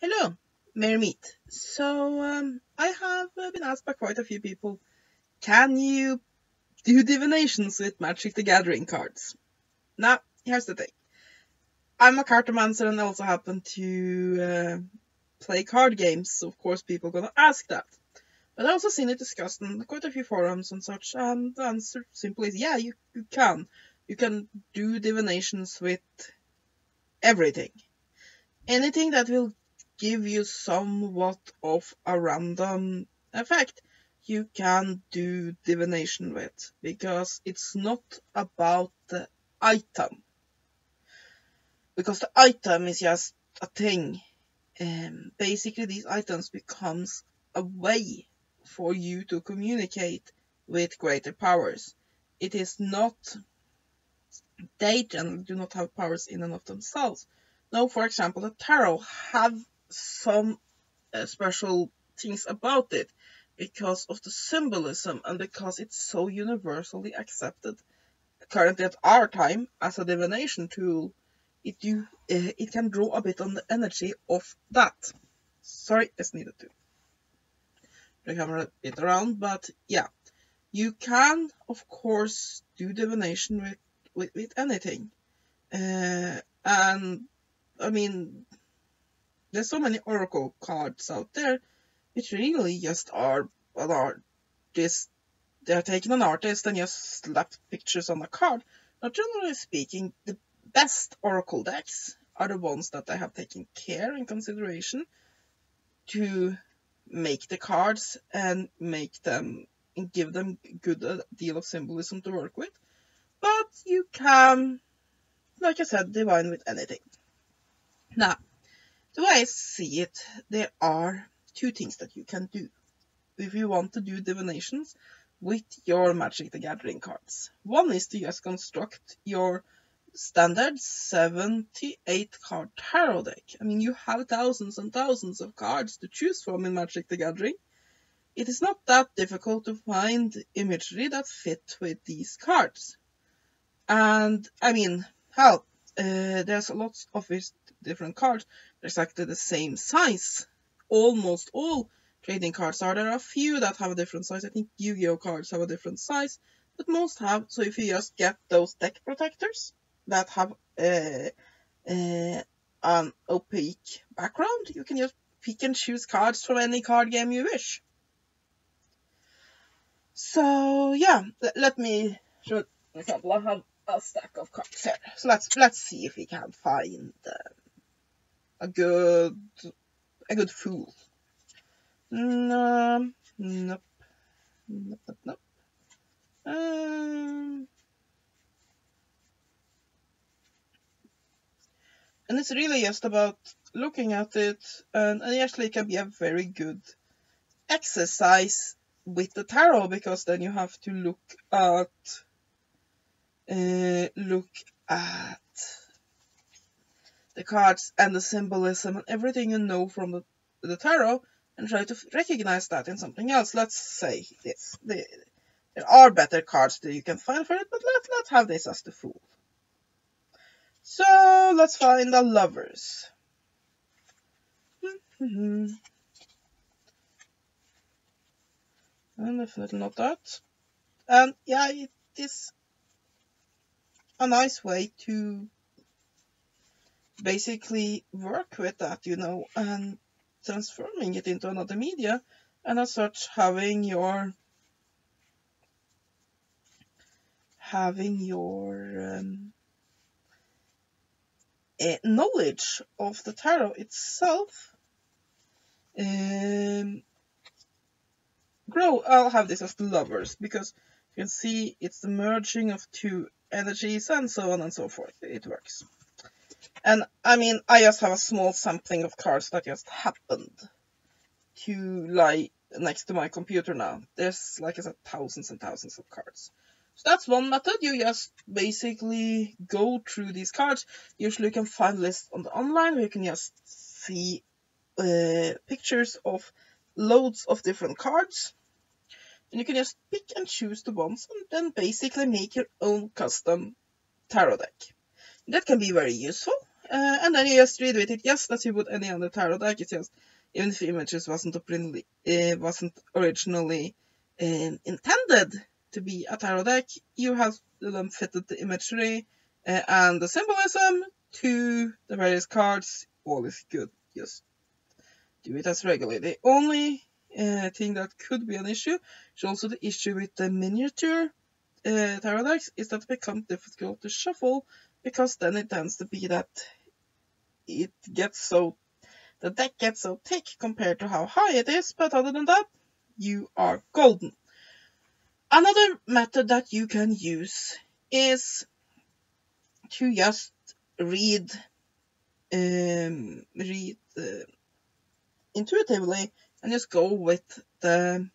Hello, Mary Meet. I have been asked by quite a few people, can you do divinations with Magic the Gathering cards? Now, here's the thing. I'm a cartomancer and I also happen to play card games, so of course people are gonna ask that. But I've also seen it discussed in quite a few forums and such, and the answer simply is yeah, you can. You can do divinations with everything. Anything that will give you somewhat of a random effect, you can do divination with, because it's not about the item. Because the item is just a thing. Basically, these items becomes a way for you to communicate with greater powers. It is not, they generally do not have powers in and of themselves. Now, for example, the tarot have some special things about it because of the symbolism and because it's so universally accepted currently at our time as a divination tool. It can draw a bit on the energy of that. Sorry, just needed to the camera a bit around, but yeah, you can of course do divination with anything, and I mean, there's so many oracle cards out there which really just are an artist. They're taking an artist and just slapped pictures on a card. Now, generally speaking, the best oracle decks are the ones that I have taken care and consideration to make the cards and make them and give them a good deal of symbolism to work with. But you can, like I said, divine with anything. Now, the way I see it, there are two things that you can do if you want to do divinations with your Magic the Gathering cards. One is to just construct your standard 78 card tarot deck. I mean, you have thousands and thousands of cards to choose from in Magic the Gathering. It is not that difficult to find imagery that fit with these cards. And I mean, hell, there's lots of different cards. They're exactly the same size. Almost all trading cards are. There are a few that have a different size. I think Yu-Gi-Oh cards have a different size, but most have. So if you just get those deck protectors that have an opaque background, you can just pick and choose cards from any card game you wish. So yeah, let me show an example. I have a stack of cards here. So let's see if we can find a good fool. No, nope. And it's really just about looking at it, and it actually can be a very good exercise with the tarot, because then you have to look at the cards and the symbolism and everything you know from the tarot, and try to recognize that in something else. Let's say this. There are better cards that you can find for it, but let's have this as the Fool. So let's find the Lovers. And definitely not that. And yeah, it is a nice way to basically work with that, and transforming it into another media, and as such having your knowledge of the tarot itself grow. I'll have this as the Lovers, because you can see it's the merging of two energies and so on and so forth. It works. And I mean, I just have a small sampling of cards that just happened to lie next to my computer now. There's, like I said, thousands and thousands of cards. So that's one method. You just basically go through these cards. Usually you can find lists on the online where you can just see pictures of loads of different cards. And you can just pick and choose the ones and then basically make your own custom tarot deck. That can be very useful. and then you just read with it just as you would any other tarot deck. It's just, even if images wasn't originally intended to be a tarot deck, you have then fitted the imagery and the symbolism to the various cards. All is good. Just do it as regularly. The only thing that could be an issue is also the issue with the miniature tarot decks, is that it becomes difficult to shuffle, because then it tends to be that the deck gets so thick compared to how high it is, but other than that, you are golden. Another method that you can use is to just read intuitively, and just go with the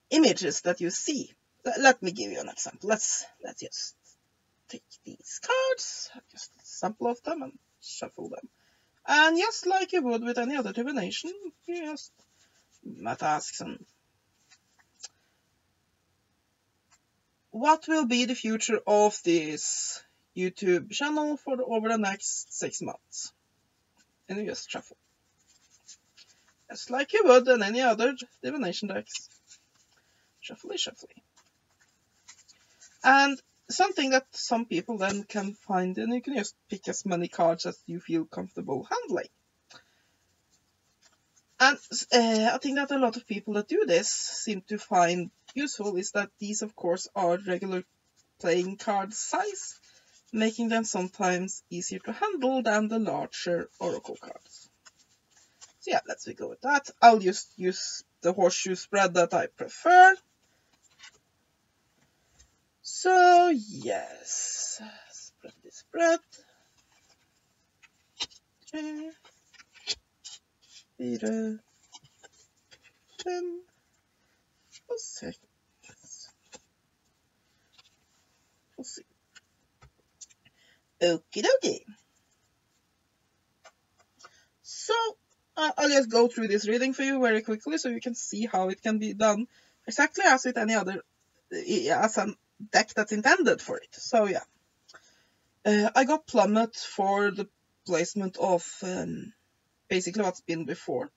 images that you see. Let me give you an example. Let's just take these cards, just a sample of them, and shuffle them. And just like you would with any other divination, you just might ask some, what will be the future of this YouTube channel for over the next 6 months? And you just shuffle. Just like you would in any other divination decks. Shuffly, shuffly. And something that some people then can find, and you can just pick as many cards as you feel comfortable handling. And I think that a lot of people that do this seem to find useful is that these, of course, are regular playing card size, making them sometimes easier to handle than the larger oracle cards. So yeah, let's go with that. I'll just use the horseshoe spread that I prefer. So yes, spread this spread. 3, 4, 5, 6, 7. Okie dokie. So I'll just go through this reading for you very quickly so you can see how it can be done exactly as with any other, as a deck that's intended for it. So yeah, I got Plummet for the placement of basically what's been before.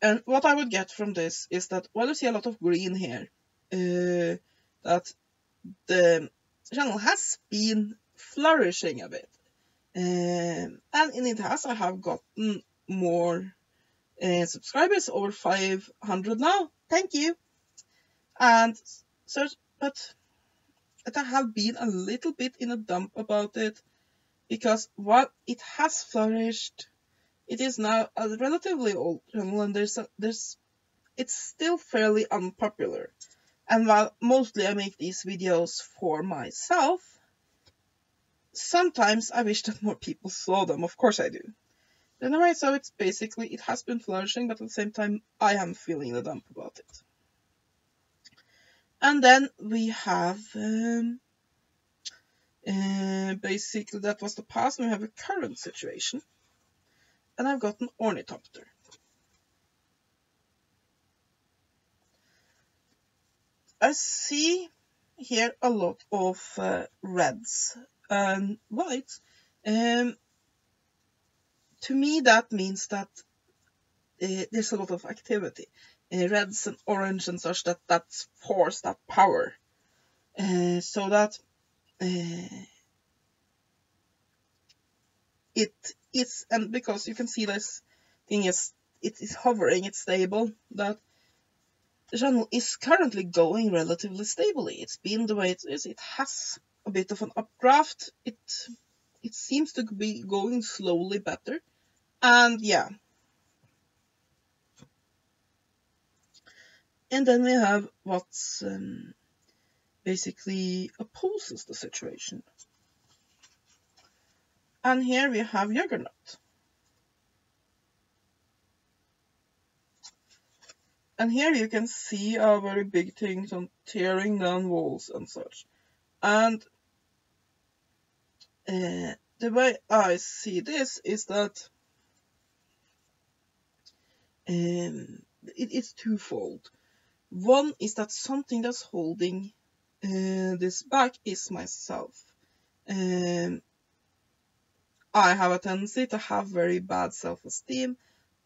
And what I would get from this is that while you see a lot of green here, that the channel has been flourishing a bit. And in it I have gotten more subscribers, over 500 now. Thank you. And so, but I have been a little bit in a dump about it, because while it has flourished, it is now a relatively old channel, and it's still fairly unpopular. And while mostly I make these videos for myself, sometimes I wish that more people saw them. Of course I do. Anyway, so it's basically, it has been flourishing, but at the same time I am feeling the dump about it. And then we have basically that was the past, and we have a current situation. And I've got an ornithopter. I see here a lot of reds and whites. To me that means that there's a lot of activity. Reds and orange and such, that's force, that power. So that it is, and because you can see this thing is, it is hovering, it's stable, that the channel is currently going relatively stably. It's been the way it is. It has a bit of an updraft. It seems to be going slowly better. And yeah. And then we have what's basically opposes the situation. And here we have Juggernaut. And here you can see a very big thing on tearing down walls and such. And the way I see this is that It's twofold. One is that something that's holding this back is myself. I have a tendency to have very bad self-esteem.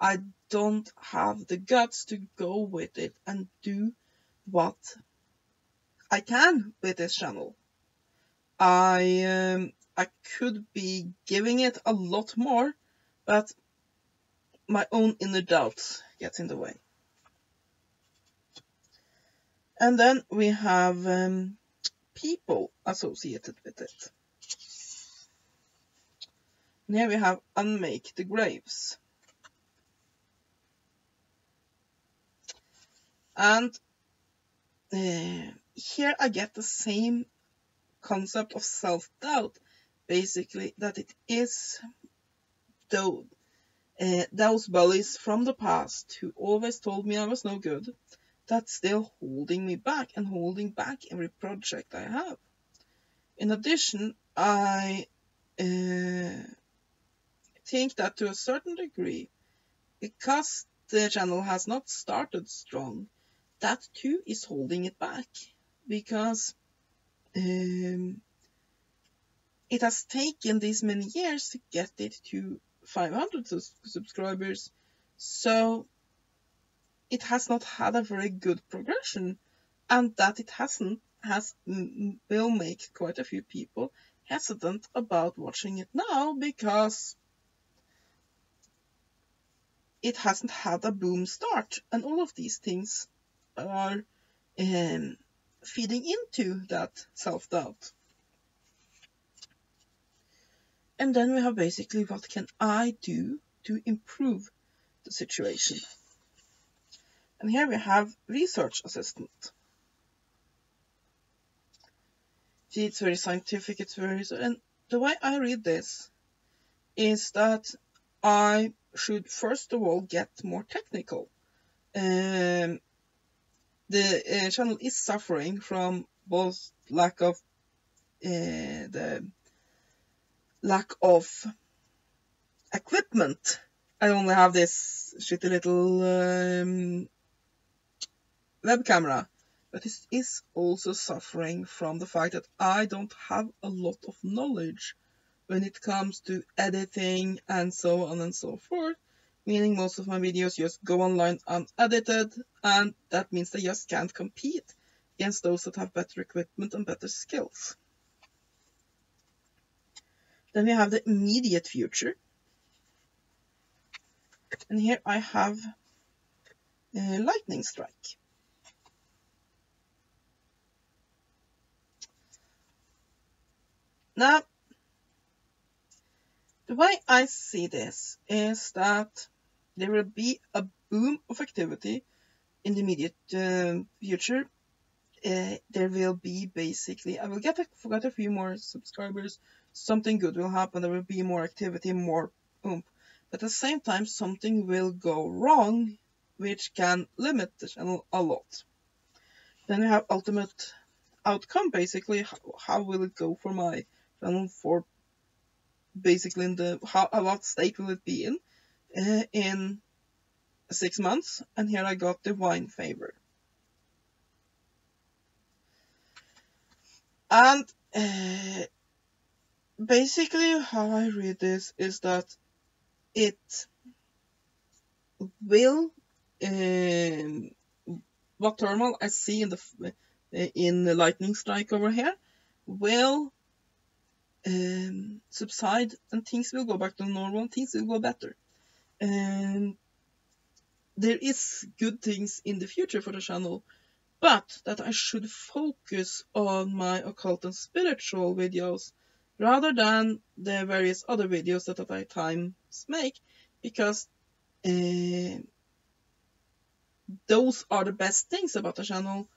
I don't have the guts to go with it and do what I can with this channel. I could be giving it a lot more, but my own inner doubts gets in the way. And then we have people associated with it. And here we have unmake the graves. And here I get the same concept of self-doubt, basically, that it is those bullies from the past who always told me I was no good, that's still holding me back and holding back every project I have. In addition, I think that to a certain degree, because the channel has not started strong, that too is holding it back, because it has taken these many years to get it to 500 subscribers, so it has not had a very good progression, and that it will make quite a few people hesitant about watching it now, because it hasn't had a boom start, and all of these things are feeding into that self-doubt. And then we have basically, what can I do to improve the situation? And here we have research assistant. See, it's very scientific, it's very, and the way I read this is that I should first of all get more technical. The channel is suffering from both the lack of equipment. I only have this shitty little web camera, but it is also suffering from the fact that I don't have a lot of knowledge when it comes to editing and so on and so forth, meaning most of my videos just go online unedited, and that means they just can't compete against those that have better equipment and better skills. Then we have the immediate future, and here I have lightning strike. Now, the way I see this is that there will be a boom of activity in the immediate future. There will be basically, I will get a few more subscribers, something good will happen, there will be more activity, more oomph. But at the same time, something will go wrong, which can limit the channel a lot. Then we have ultimate outcome, basically, how will it go for my channel, for basically in what state will it be in 6 months, and here I got divine favor. And basically how I read this is that it will, what turmoil I see in the lightning strike over here will subside, and things will go back to normal, and things will go better. And there is good things in the future for the channel, but that I should focus on my occult and spiritual videos rather than the various other videos that I at times make, because those are the best things about the channel,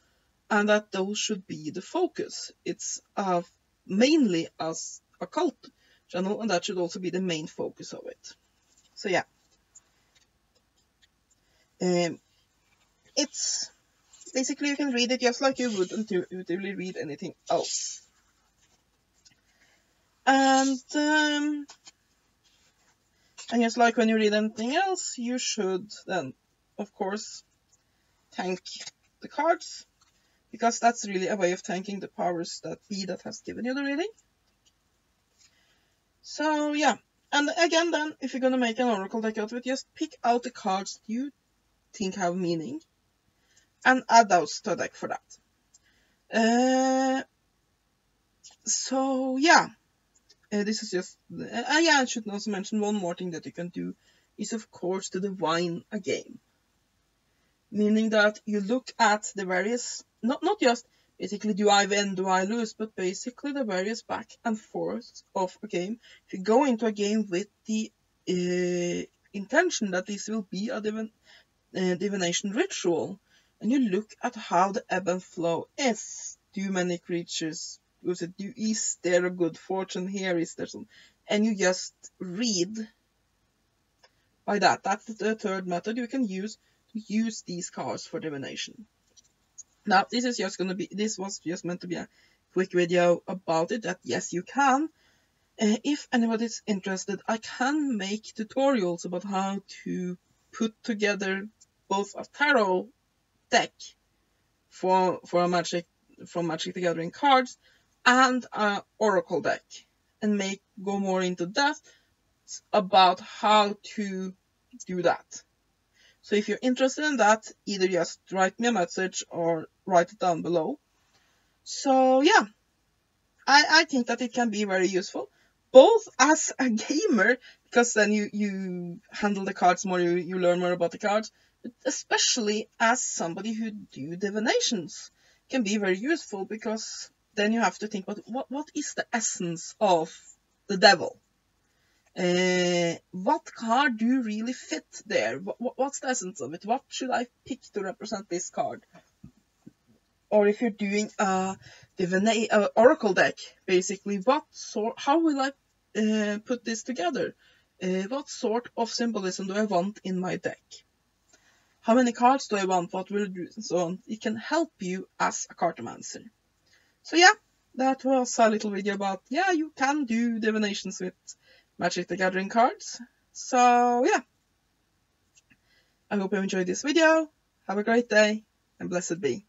and that those should be the focus. It's mainly as a occult channel, and that should also be the main focus of it. So yeah, it's basically, you can read it just like you would intuitively read anything else. And just like when you read anything else, you should then of course, thank the cards, because that's really a way of thanking the powers that be that has given you the reading. So yeah, and again then, if you're gonna make an oracle deck out of it, just pick out the cards you think have meaning and add those to a deck for that. So yeah, this is just, yeah, I should also mention one more thing that you can do is of course to divine a game. Meaning that you look at the various, not just basically do I win, do I lose, but basically the various back and forth of a game. If you go into a game with the intention that this will be a divination ritual, and you look at how the ebb and flow is, do many creatures, is there a good fortune here, is there some, and you just read by that. That's the third method you can use to use these cards for divination. Now, this was just meant to be a quick video about it, that yes, you can. If anybody's interested, I can make tutorials about how to put together both a tarot deck for a Magic the Gathering cards and an oracle deck, and go more into depth about how to do that. So if you're interested in that, either just write me a message or write it down below. So yeah, I think that it can be very useful, both as a gamer, because then you handle the cards more, you learn more about the cards, but especially as somebody who do divinations, can be very useful, because then you have to think about what is the essence of the devil. What card do really fit there? What's the essence of it? What should I pick to represent this card? Or if you're doing a oracle deck, basically, how will I put this together? What sort of symbolism do I want in my deck? How many cards do I want? What will it do? And so on. It can help you as a cartomancer. So yeah, that was a little video about, yeah, you can do divinations with Magic the Gathering cards. So yeah, I hope you enjoyed this video. Have a great day, and blessed be.